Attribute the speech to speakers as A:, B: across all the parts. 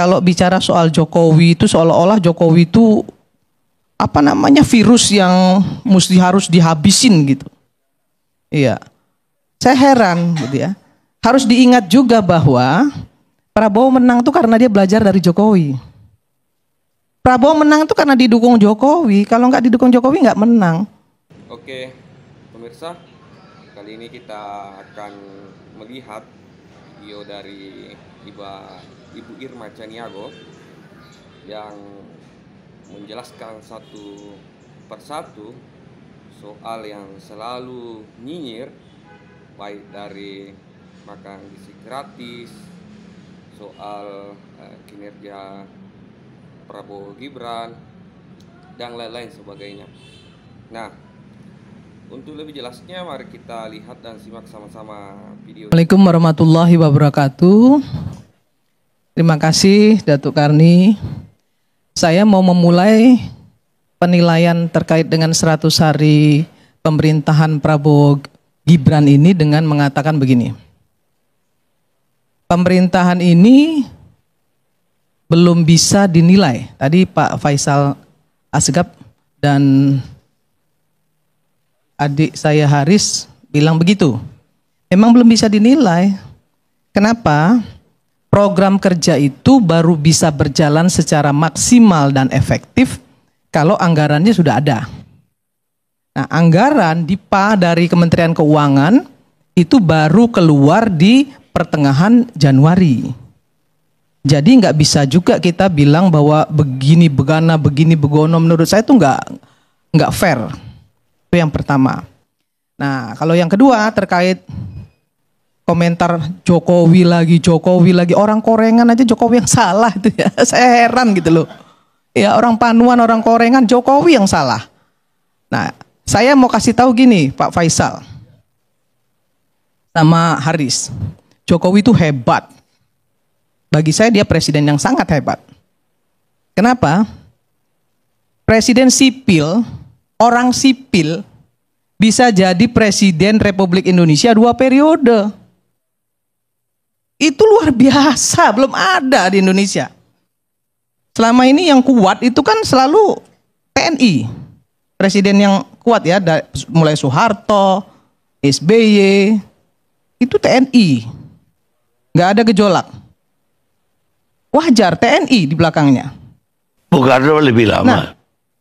A: kalau bicara soal Jokowi itu seolah-olah Jokowi itu virus yang harus dihabisin gitu. Iya. Saya heran gitu ya. Harus diingat juga bahwa Prabowo menang tuh karena dia belajar dari Jokowi. Prabowo menang tuh karena didukung Jokowi. Kalau nggak didukung Jokowi nggak menang.
B: Oke, pemirsa, kali ini kita akan melihat video dari Ibu Irma Chaniago yang menjelaskan satu persatu soal yang selalu nyinyir, baik dari makan gizi gratis, soal kinerja Prabowo Gibran, dan lain-lain sebagainya. Nah, untuk lebih jelasnya mari kita lihat dan simak sama-sama video.
A: Assalamualaikum warahmatullahi wabarakatuh. Terima kasih Datuk Karni. Saya mau memulai penilaian terkait dengan 100 hari pemerintahan Prabowo Gibran ini dengan mengatakan begini. Pemerintahan ini belum bisa dinilai. Tadi Pak Faisal Asegaf dan adik saya Haris bilang begitu. Memang belum bisa dinilai. Kenapa? Program kerja itu baru bisa berjalan secara maksimal dan efektif kalau anggarannya sudah ada. Nah, anggaran DIPA dari Kementerian Keuangan itu baru keluar di pertengahan Januari. Jadi nggak bisa juga kita bilang bahwa begini begana, begini begono. Menurut saya itu nggak fair. Itu yang pertama. Nah, kalau yang kedua terkait komentar Jokowi lagi, orang Korengan aja Jokowi yang salah itu ya. Saya heran gitu loh. Ya, orang Panuan, orang Korengan, Jokowi yang salah. Nah, saya mau kasih tahu gini, Pak Faisal sama Haris. Jokowi itu hebat. Bagi saya dia presiden yang sangat hebat. Kenapa? Presiden sipil, orang sipil bisa jadi presiden Republik Indonesia 2 periode. Itu luar biasa, belum ada di Indonesia. Selama ini yang kuat itu kan selalu TNI. Presiden yang kuat ya, mulai Soeharto, SBY, itu TNI. Nggak ada gejolak. Wajar TNI di belakangnya.
C: Soekarno lebih lama.
A: Nah,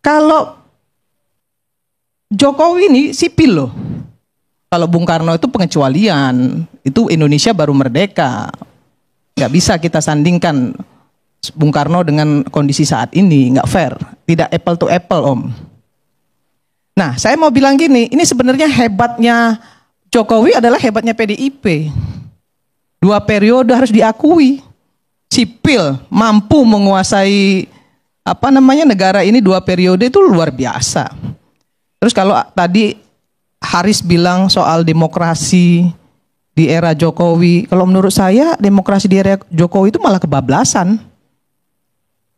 A: kalau Jokowi ini sipil loh. Kalau Bung Karno itu pengecualian, itu Indonesia baru merdeka. Nggak bisa kita sandingkan Bung Karno dengan kondisi saat ini, nggak fair. Tidak apple to apple, Om. Nah, saya mau bilang gini, ini sebenarnya hebatnya Jokowi adalah hebatnya PDIP. 2 periode harus diakui. Sipil mampu menguasai negara ini 2 periode itu luar biasa. Terus kalau tadi Haris bilang soal demokrasi di era Jokowi, kalau menurut saya demokrasi di era Jokowi itu malah kebablasan.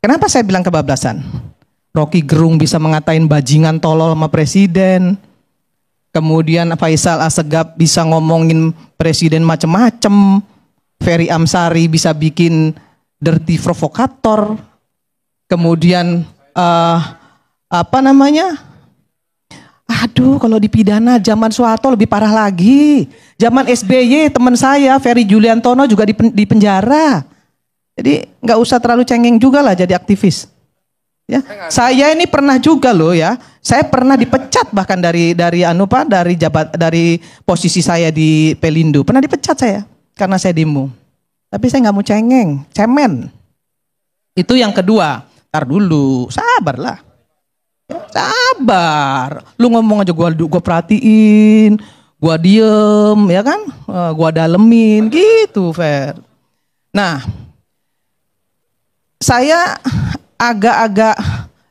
A: Kenapa saya bilang kebablasan? Rocky Gerung bisa mengatain bajingan tolol sama presiden. Kemudian Faisal Asegaf bisa ngomongin presiden macem-macem. Ferry Amsari bisa bikin dirty provokator. Kemudian aduh, kalau dipidana zaman Soeharto lebih parah lagi. Zaman SBY teman saya Ferry Juliantono juga di penjara. Jadi nggak usah terlalu cengeng juga lah jadi aktivis. Ya, saya ini pernah juga loh ya. Saya pernah dipecat bahkan dari posisi saya di Pelindo. Pernah dipecat saya karena saya demo. Tapi saya nggak mau cengeng, cemen. Itu yang kedua. Tar dulu, sabarlah. Sabar. Lu ngomong aja gua perhatiin, gua diem, ya kan? Gua dalemin gitu, Fer. Nah, saya agak-agak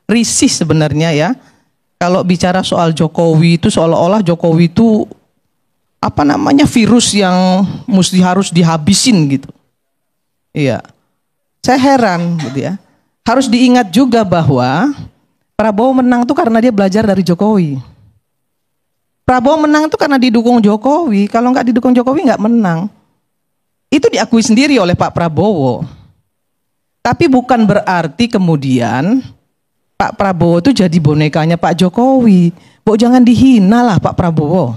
A: risih sebenarnya ya. Kalau bicara soal Jokowi itu seolah-olah Jokowi itu virus yang harus dihabisin gitu. Iya. Saya heran gitu ya. Harus diingat juga bahwa Prabowo menang tuh karena dia belajar dari Jokowi. Prabowo menang tuh karena didukung Jokowi. Kalau nggak didukung Jokowi nggak menang. Itu diakui sendiri oleh Pak Prabowo. Tapi bukan berarti kemudian Pak Prabowo itu jadi bonekanya Pak Jokowi. Bu, jangan dihina lah Pak Prabowo.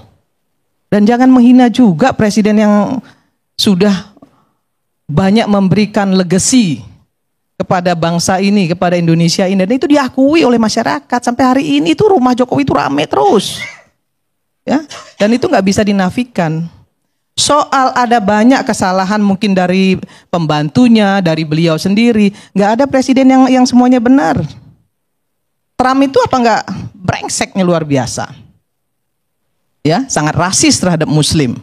A: Dan jangan menghina juga presiden yang sudah banyak memberikan legacy kepada bangsa ini, kepada Indonesia ini. Dan itu diakui oleh masyarakat. Sampai hari ini itu rumah Jokowi itu rame terus. Ya, dan itu nggak bisa dinafikan. Soal ada banyak kesalahan mungkin dari pembantunya, dari beliau sendiri. Nggak ada presiden yang semuanya benar. Trump itu apa nggak brengseknya luar biasa. Ya, sangat rasis terhadap Muslim.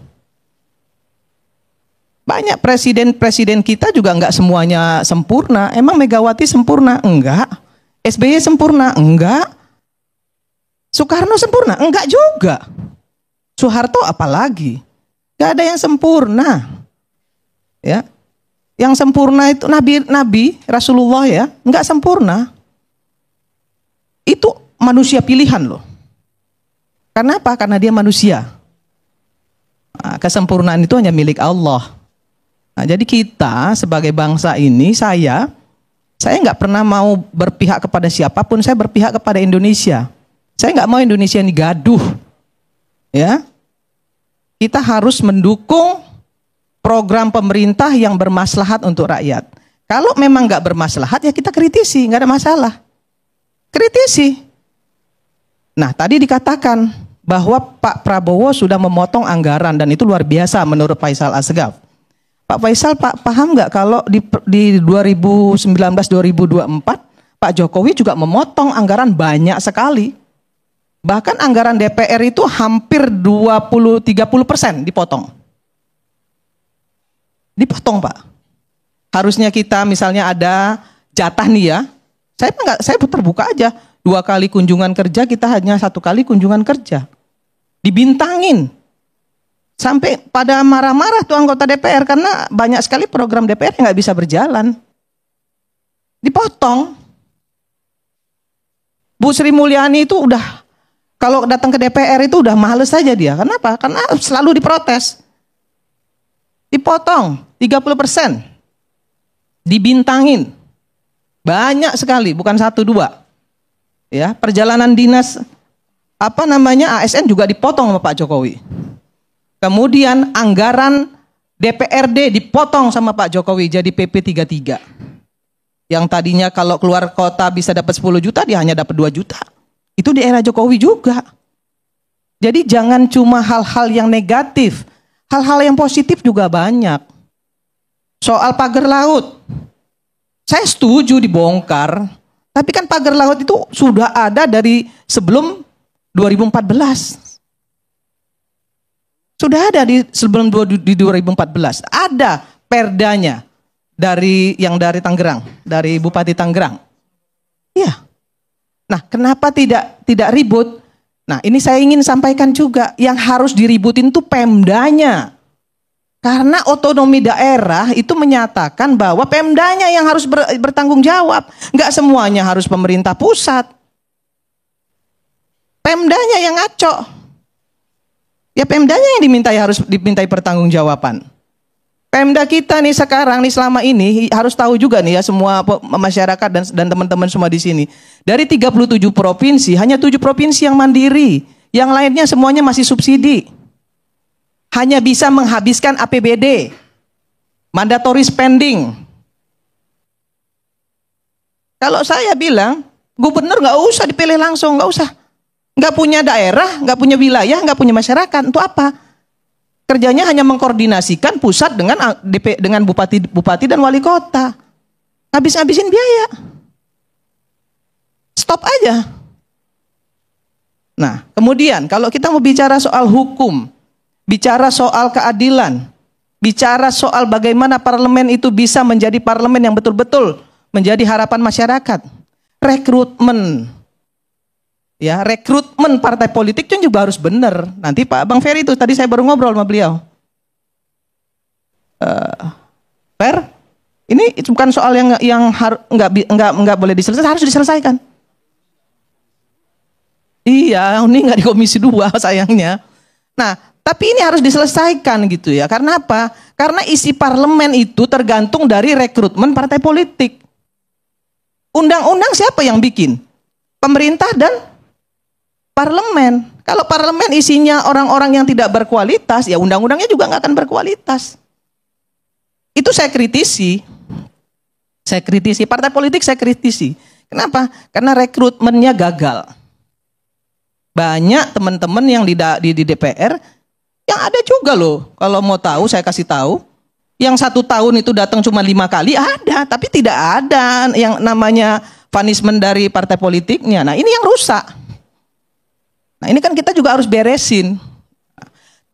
A: Banyak presiden-presiden kita juga nggak semuanya sempurna. Emang Megawati sempurna? Enggak. SBY sempurna? Enggak. Soekarno sempurna? Enggak juga. Soeharto apalagi? Gak ada yang sempurna, ya. Yang sempurna itu Nabi Rasulullah ya, nggak sempurna. Itu manusia pilihan loh. Karena apa? Karena dia manusia. Nah, kesempurnaan itu hanya milik Allah. Nah, jadi kita sebagai bangsa ini, saya nggak pernah mau berpihak kepada siapapun. Saya berpihak kepada Indonesia. Saya nggak mau Indonesia ini gaduh, ya. Kita harus mendukung program pemerintah yang bermaslahat untuk rakyat. Kalau memang nggak bermaslahat ya kita kritisi, nggak ada masalah. Kritisi. Nah tadi dikatakan bahwa Pak Prabowo sudah memotong anggaran dan itu luar biasa menurut Faisal Asgaf. Pak Faisal, paham nggak kalau di 2019-2024 Pak Jokowi juga memotong anggaran banyak sekali. Bahkan anggaran DPR itu hampir 20-30% dipotong. Dipotong Pak. Harusnya kita misalnya ada jatah nih ya. Saya terbuka aja. 2 kali kunjungan kerja, kita hanya 1 kali kunjungan kerja. Dibintangin. Sampai pada marah-marah tuh anggota DPR karena banyak sekali program DPR yang nggak bisa berjalan. Dipotong. Bu Sri Mulyani itu udah kalau datang ke DPR itu udah males saja dia. Kenapa? Karena selalu diprotes. Dipotong 30%. Dibintangin. Banyak sekali, bukan 1-2. Ya, perjalanan dinas ASN juga dipotong sama Pak Jokowi. Kemudian anggaran DPRD dipotong sama Pak Jokowi jadi PP 33. Yang tadinya kalau keluar kota bisa dapat 10 juta, dia hanya dapat 2 juta. Itu di era Jokowi juga. Jadi jangan cuma hal-hal yang negatif. Hal-hal yang positif juga banyak. Soal pagar laut. Saya setuju dibongkar. Tapi kan pagar laut itu sudah ada dari sebelum 2014. Sudah ada sebelum 2014. Ada perdanya dari Tangerang, dari Bupati Tangerang. Iya. Nah, kenapa tidak ribut? Nah, ini saya ingin sampaikan juga, yang harus diributin itu Pemdanya. Karena otonomi daerah itu menyatakan bahwa Pemdanya yang harus bertanggung jawab. Nggak semuanya harus pemerintah pusat. Pemdanya yang ngaco. Ya Pemdanya yang dimintai pertanggungjawaban. Pemda kita nih sekarang nih selama ini harus tahu juga nih ya semua masyarakat dan teman-teman semua di sini. Dari 37 provinsi hanya 7 provinsi yang mandiri, yang lainnya semuanya masih subsidi. Hanya bisa menghabiskan APBD, mandatory spending. Kalau saya bilang gubernur nggak usah dipilih langsung, nggak usah, nggak punya daerah, nggak punya wilayah, nggak punya masyarakat, untuk apa? Kerjanya hanya mengkoordinasikan pusat dengan bupati dan wali kota. Habis-habisin biaya. Stop aja. Nah, kemudian kalau kita mau bicara soal hukum, bicara soal keadilan, bicara soal bagaimana parlemen itu bisa menjadi parlemen yang betul-betul menjadi harapan masyarakat. Rekrutmen. Ya, rekrutmen partai politik kan juga harus benar. Nanti Pak Bang Ferry itu tadi saya baru ngobrol sama beliau. Fer, ini bukan soal yang nggak boleh diselesaikan, harus diselesaikan. Iya, ini nggak di Komisi 2 sayangnya. Nah, tapi ini harus diselesaikan gitu ya. Karena apa? Karena isi parlemen itu tergantung dari rekrutmen partai politik. Undang-undang siapa yang bikin? Pemerintah dan parlemen. Kalau parlemen isinya orang-orang yang tidak berkualitas, ya undang-undangnya juga nggak akan berkualitas. Itu saya kritisi. Saya kritisi, partai politik saya kritisi. Kenapa? Karena rekrutmennya gagal. Banyak teman-teman yang di DPR, yang ada juga loh. Kalau mau tahu, saya kasih tahu. Yang 1 tahun itu datang cuma 5 kali, ada. Tapi tidak ada yang namanya punishment dari partai politiknya. Nah ini yang rusak. Nah ini kan kita juga harus beresin.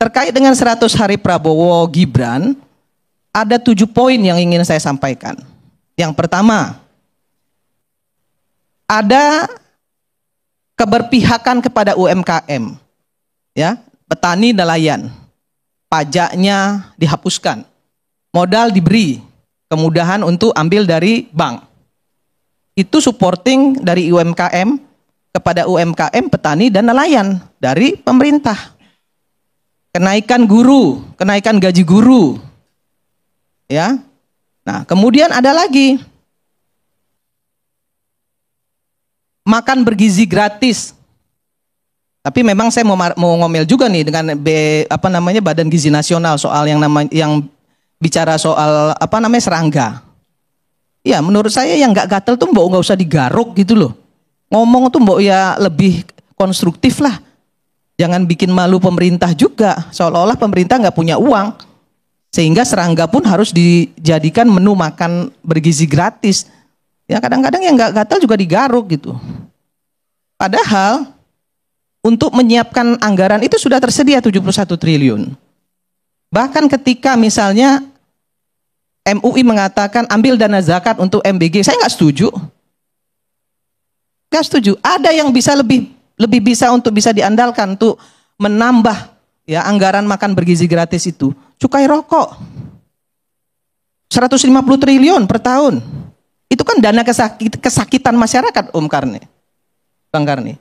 A: Terkait dengan 100 hari Prabowo Gibran, ada 7 poin yang ingin saya sampaikan. Yang pertama, ada keberpihakan kepada UMKM, ya, petani nelayan, pajaknya dihapuskan, modal diberi, kemudahan untuk ambil dari bank. Itu supporting dari UMKM kepada UMKM, petani dan nelayan dari pemerintah. Kenaikan guru, kenaikan gaji guru, ya. Nah, kemudian ada lagi makan bergizi gratis. Tapi memang saya mau ngomel juga nih dengan Badan Gizi Nasional soal yang bicara soal serangga. Ya, menurut saya yang nggak gatel tuh nggak usah digaruk gitu loh. Ngomong tuh ya lebih konstruktif lah. Jangan bikin malu pemerintah juga. Seolah-olah pemerintah nggak punya uang. Sehingga serangga pun harus dijadikan menu makan bergizi gratis. Ya kadang-kadang yang nggak gatal juga digaruk gitu. Padahal untuk menyiapkan anggaran itu sudah tersedia 71 triliun. Bahkan ketika misalnya MUI mengatakan ambil dana zakat untuk MBG, saya nggak setuju. Nggak setuju. Ada yang bisa lebih bisa untuk bisa diandalkan untuk menambah ya anggaran makan bergizi gratis itu. Cukai rokok 150 triliun per tahun. Itu kan dana kesakitan masyarakat, Bang Karni.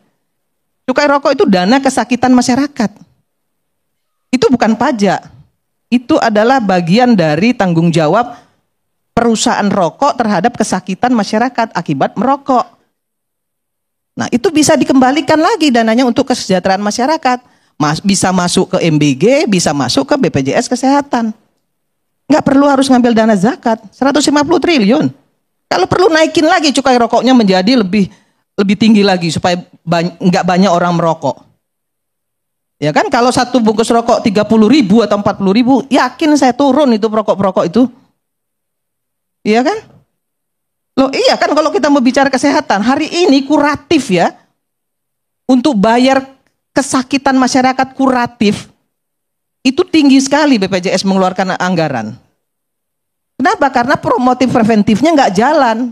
A: Cukai rokok itu dana kesakitan masyarakat. Itu bukan pajak. Itu adalah bagian dari tanggung jawab perusahaan rokok terhadap kesakitan masyarakat akibat merokok. Nah, itu bisa dikembalikan lagi dananya untuk kesejahteraan masyarakat. Bisa masuk ke MBG, bisa masuk ke BPJS Kesehatan. Nggak perlu harus ngambil dana zakat, 150 triliun. Kalau perlu naikin lagi cukai rokoknya menjadi lebih tinggi lagi supaya nggak banyak orang merokok. Ya kan, kalau satu bungkus rokok 30.000 atau 40.000, yakin saya turun itu perokok itu. Iya kan? Loh iya kan, kalau kita mau bicara kesehatan, hari ini kuratif ya, untuk bayar kesakitan masyarakat kuratif itu tinggi sekali BPJS mengeluarkan anggaran. Kenapa? Karena promotif preventifnya nggak jalan.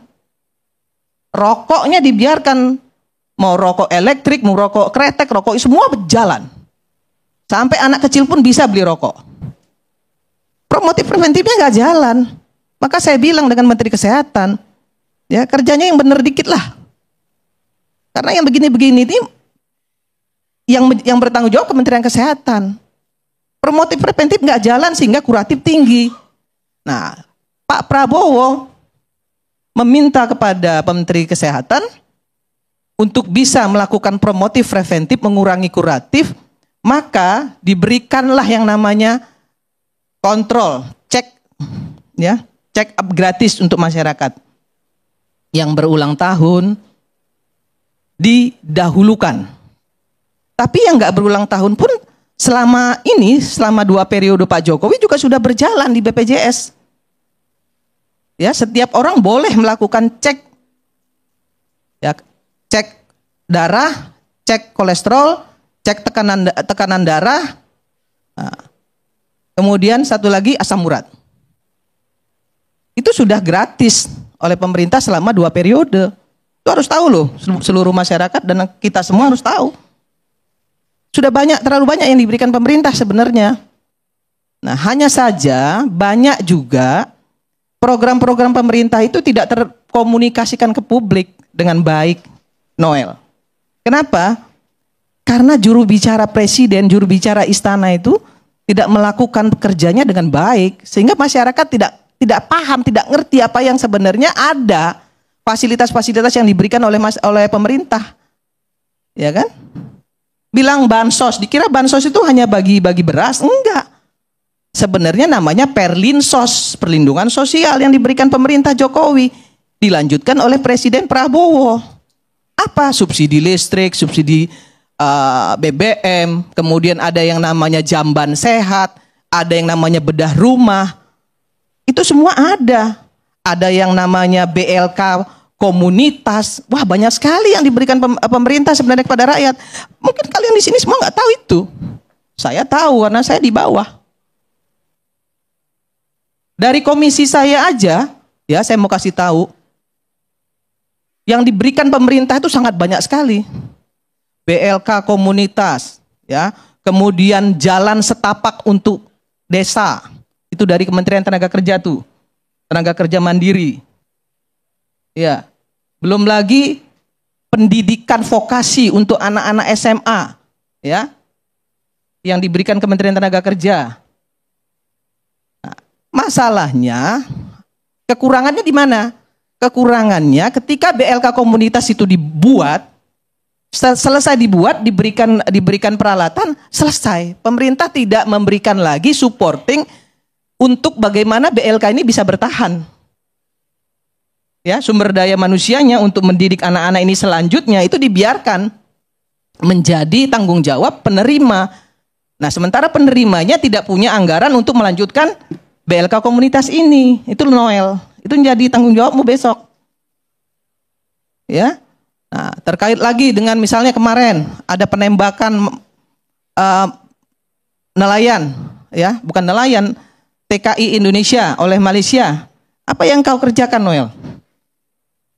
A: Rokoknya dibiarkan, mau rokok elektrik, mau rokok kretek, rokok semua berjalan. Sampai anak kecil pun bisa beli rokok. Promotif preventifnya nggak jalan. Maka saya bilang dengan Menteri Kesehatan, ya kerjanya yang bener dikit lah. Karena yang begini-begini ini yang bertanggung jawab Kementerian Kesehatan. Promotif preventif nggak jalan sehingga kuratif tinggi. Nah, Pak Prabowo meminta kepada Menteri Kesehatan untuk bisa melakukan promotif preventif, mengurangi kuratif, maka diberikanlah yang namanya kontrol, cek up gratis untuk masyarakat yang berulang tahun didahulukan. Tapi yang nggak berulang tahun pun selama 2 periode Pak Jokowi juga sudah berjalan di BPJS. Ya, setiap orang boleh melakukan cek, ya, cek darah, cek kolesterol, cek tekanan darah, nah, kemudian satu lagi asam urat. Itu sudah gratis oleh pemerintah selama 2 periode. Itu harus tahu loh, seluruh masyarakat dan kita semua harus tahu. Sudah terlalu banyak yang diberikan pemerintah sebenarnya. Nah, hanya saja banyak juga program-program pemerintah itu tidak terkomunikasikan ke publik dengan baik, Noel. Kenapa? Karena juru bicara presiden, juru bicara istana itu tidak melakukan pekerjaannya dengan baik, sehingga masyarakat tidak paham, tidak ngerti apa yang sebenarnya ada fasilitas-fasilitas yang diberikan oleh pemerintah. Ya kan? Bilang bansos, dikira bansos itu hanya bagi-bagi beras? Enggak. Sebenarnya namanya perlinsos, perlindungan sosial yang diberikan pemerintah Jokowi, dilanjutkan oleh Presiden Prabowo. Apa? Subsidi listrik, subsidi BBM, kemudian ada yang namanya jamban sehat, ada yang namanya bedah rumah. Itu semua ada. Ada yang namanya BLK komunitas. Wah, banyak sekali yang diberikan pemerintah sebenarnya kepada rakyat. Mungkin kalian di sini semua nggak tahu itu. Saya tahu karena saya di bawah. Dari komisi saya aja, ya saya mau kasih tahu, yang diberikan pemerintah itu sangat banyak sekali. BLK komunitas, ya, kemudian jalan setapak untuk desa, itu dari Kementerian Tenaga Kerja tuh, tenaga kerja mandiri. Ya, belum lagi pendidikan vokasi untuk anak-anak SMA, ya, yang diberikan Kementerian Tenaga Kerja. Nah, masalahnya, kekurangannya di mana? Kekurangannya ketika BLK komunitas itu dibuat, selesai dibuat, diberikan peralatan, selesai. Pemerintah tidak memberikan lagi supporting untuk bagaimana BLK ini bisa bertahan. Ya, sumber daya manusianya untuk mendidik anak-anak ini selanjutnya itu dibiarkan menjadi tanggung jawab penerima. Nah, sementara penerimanya tidak punya anggaran untuk melanjutkan BLK komunitas ini. Itu Noel. Itu menjadi tanggung jawabmu besok. Ya. Nah, terkait lagi dengan misalnya kemarin ada penembakan nelayan, ya, bukan nelayan, TKI Indonesia oleh Malaysia. Apa yang kau kerjakan, Noel?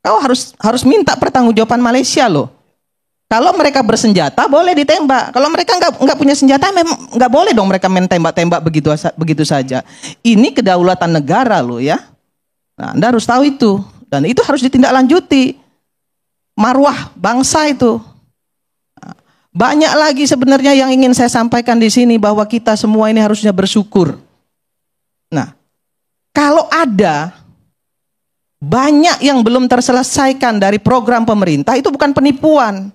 A: Kau harus minta pertanggungjawaban Malaysia loh. Kalau mereka bersenjata boleh ditembak. Kalau mereka nggak punya senjata, memang nggak boleh dong mereka main tembak-tembak begitu saja. Ini kedaulatan negara loh ya. Nah, Anda harus tahu itu, dan itu harus ditindaklanjuti. Marwah bangsa itu. Nah, banyak lagi sebenarnya yang ingin saya sampaikan di sini, bahwa kita semua ini harusnya bersyukur. Nah, kalau ada banyak yang belum terselesaikan dari program pemerintah, itu bukan penipuan.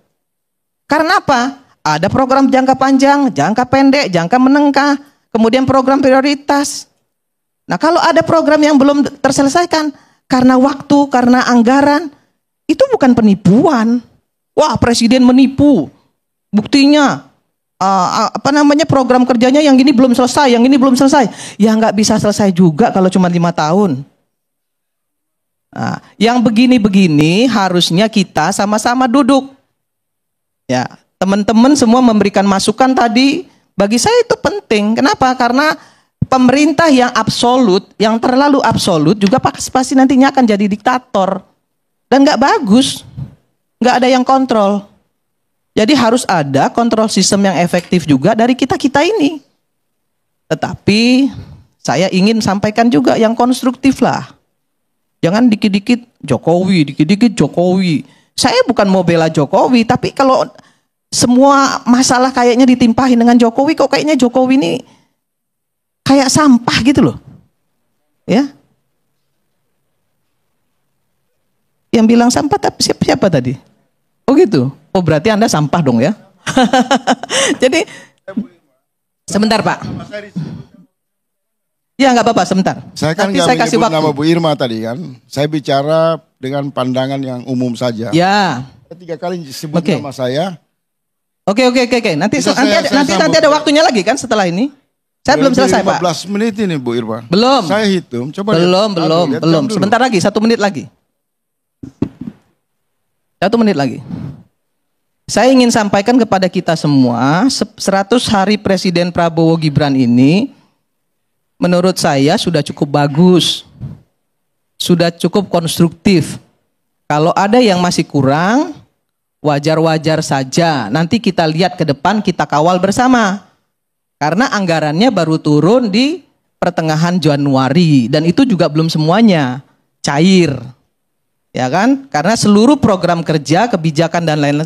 A: Karena apa? Ada program jangka panjang, jangka pendek, jangka menengah, kemudian program prioritas. Nah, kalau ada program yang belum terselesaikan karena waktu, karena anggaran, itu bukan penipuan. Wah, presiden menipu. Buktinya program kerjanya yang gini belum selesai, yang ini belum selesai. Ya nggak bisa selesai juga kalau cuma 5 tahun. Nah, yang begini-begini harusnya kita sama-sama duduk. Ya, teman-teman semua memberikan masukan tadi, bagi saya itu penting. Kenapa? Karena pemerintah yang absolut, yang terlalu absolut juga pasti nantinya akan jadi diktator. Dan nggak bagus, nggak ada yang kontrol. Jadi harus ada kontrol sistem yang efektif juga dari kita-kita ini. Tetapi saya ingin sampaikan juga yang konstruktif lah. Jangan dikit-dikit Jokowi, dikit-dikit Jokowi. Saya bukan mau bela Jokowi, tapi kalau semua masalah kayaknya ditimpahin dengan Jokowi, kok kayaknya Jokowi ini kayak sampah gitu loh. Ya. Yang bilang sampah tapi siapa tadi? Oh gitu. Oh berarti Anda sampah dong ya. Jadi sebentar Pak. Ya nggak apa-apa, sebentar.
D: Saya kan nggak menyebut nama Bu Irma tadi kan. Saya bicara dengan pandangan yang umum saja.
A: Ya.
D: 3 kali sebut nama saya.
A: Oke. Nanti ada waktunya lagi kan setelah ini. Saya belum selesai Pak.
D: 15 menit ini Bu Irma.
A: Belum.
D: Saya hitung. Coba
A: belum. Sebentar lagi, 1 menit lagi. 1 menit lagi. Saya ingin sampaikan kepada kita semua, 100 hari Presiden Prabowo Gibran ini, menurut saya sudah cukup bagus, sudah cukup konstruktif. Kalau ada yang masih kurang, wajar-wajar saja. Nanti kita lihat ke depan, kita kawal bersama. Karena anggarannya baru turun di pertengahan Januari. Dan itu juga belum semuanya cair. Ya kan? Karena seluruh program kerja, kebijakan dan lain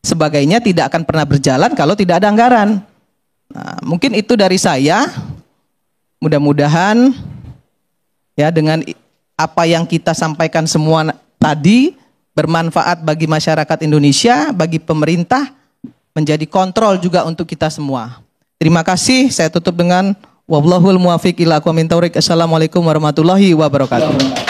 A: sebagainya tidak akan pernah berjalan kalau tidak ada anggaran. Nah, mungkin itu dari saya. Mudah-mudahan ya dengan apa yang kita sampaikan semua tadi bermanfaat bagi masyarakat Indonesia, bagi pemerintah, menjadi kontrol juga untuk kita semua. Terima kasih, saya tutup dengan wallahul muwaffiq ila aqwamit thoriq. Assalamualaikum warahmatullahi wabarakatuh.